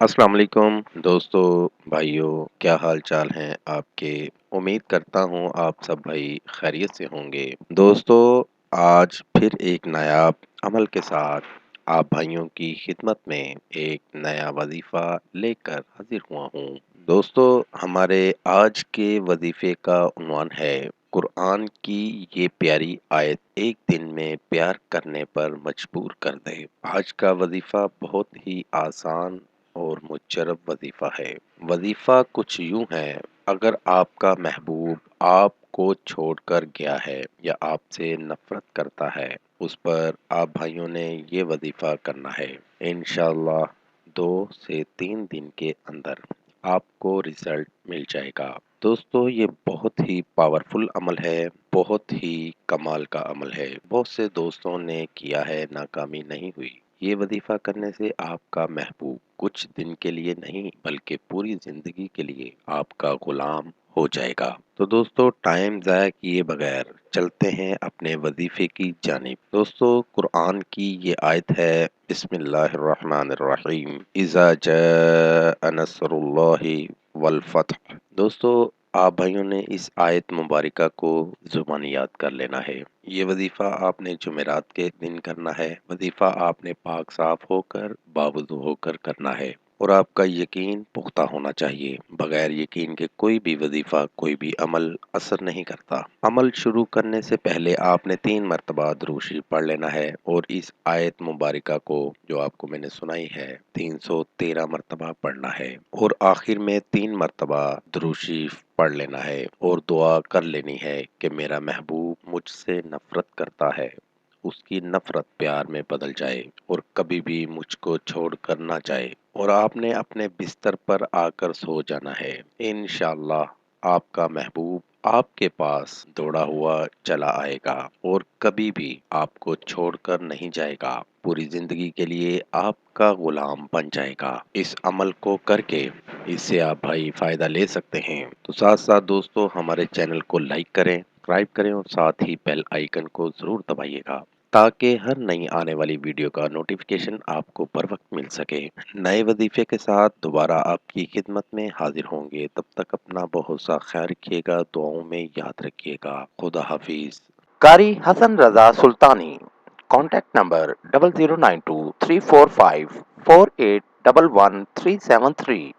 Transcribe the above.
السلام علیکم دوستو، بھائیوں، کیا حال چال ہیں آپ کے؟ امید کرتا ہوں آپ سب بھائی خیریت سے ہوں گے۔ دوستو، آج پھر ایک نایاب عمل کے ساتھ آپ بھائیوں کی خدمت میں ایک نیا وظیفہ لے کر حاضر ہوا ہوں۔ دوستو، ہمارے آج کے وظیفے کا عنوان ہے قرآن کی یہ پیاری آیت ایک دن میں پیار کرنے پر مجبور کر دے۔ آج کا وظیفہ بہت ہی آسان اور مجرب وظیفہ ہے۔ وظیفہ کچھ یوں ہے: اگر آپ کا محبوب آپ کو چھوڑ کر گیا ہے یا آپ سے نفرت کرتا ہے، اس پر آپ بھائیوں نے یہ وظیفہ کرنا ہے۔ انشاءاللہ 2 سے 3 دن کے اندر آپ کو رزلٹ مل جائے گا۔ دوستو، یہ بہت ہی پاورفل عمل ہے، بہت ہی کمال کا عمل ہے۔ بہت سے دوستوں نے کیا ہے، ناکامی نہیں ہوئی۔ یہ وظیفہ کرنے سے آپ کا محبوب کچھ دن کے لیے نہیں بلکہ پوری زندگی کے لیے آپ کا غلام ہو جائے گا۔ تو دوستو، ٹائم ضائع کیے بغیر چلتے ہیں اپنے وظیفے کی جانب۔ دوستو، قرآن کی یہ آیت ہے: بسم اللہ الرحمن الرحیم، اذا جاء نصر اللہ والفتح۔ دوستو، آپ بھائیوں نے اس آیت مبارکہ کو زبانی یاد کر لینا ہے۔ یہ وظیفہ آپ نے جمعرات کے دن کرنا ہے۔ وظیفہ آپ نے پاک صاف ہو کر، باوضو ہو کر کرنا ہے، اور آپ کا یقین پختہ ہونا چاہیے۔ بغیر یقین کے کوئی بھی وظیفہ، کوئی بھی عمل اثر نہیں کرتا۔ عمل شروع کرنے سے پہلے آپ نے 3 مرتبہ درود شریف پڑھ لینا ہے، اور اس آیت مبارکہ کو جو آپ کو میں نے سنائی ہے 313 مرتبہ پڑھنا ہے، اور آخر میں 3 مرتبہ درود شریف پڑھ لینا ہے اور دعا کر لینی ہے کہ میرا محبوب مجھ سے نفرت کرتا ہے، اس کی نفرت پیار میں بدل جائے اور کبھی بھی مجھ کو چھوڑ کر نہ جائے، اور آپ نے اپنے بستر پر آ کر سو جانا ہے۔ انشاءاللہ آپ کا محبوب آپ کے پاس دوڑا ہوا چلا آئے گا اور کبھی بھی آپ کو چھوڑ کر نہیں جائے گا، پوری زندگی کے لیے آپ کا غلام بن جائے گا۔ اس عمل کو کر کے اس سے آپ بھائی فائدہ لے سکتے ہیں۔ تو ساتھ ساتھ دوستو، ہمارے چینل کو لائک کریں، سبسکرائب کریں، اور ساتھ ہی بیل آئیکن کو ضرور دبائیے گا تاکہ ہر نئی آنے والی ویڈیو کا نوٹیفیکیشن آپ کو بر وقت مل سکے۔ نئے وظیفے کے ساتھ دوبارہ آپ کی خدمت میں حاضر ہوں گے۔ تب تک اپنا بہت سا خیال رکھیے گا، دعاؤں میں یاد رکھیے گا۔ خدا حافظ۔ قاری حسن رضا سلطانی، کانٹیکٹ نمبر 00923454811373۔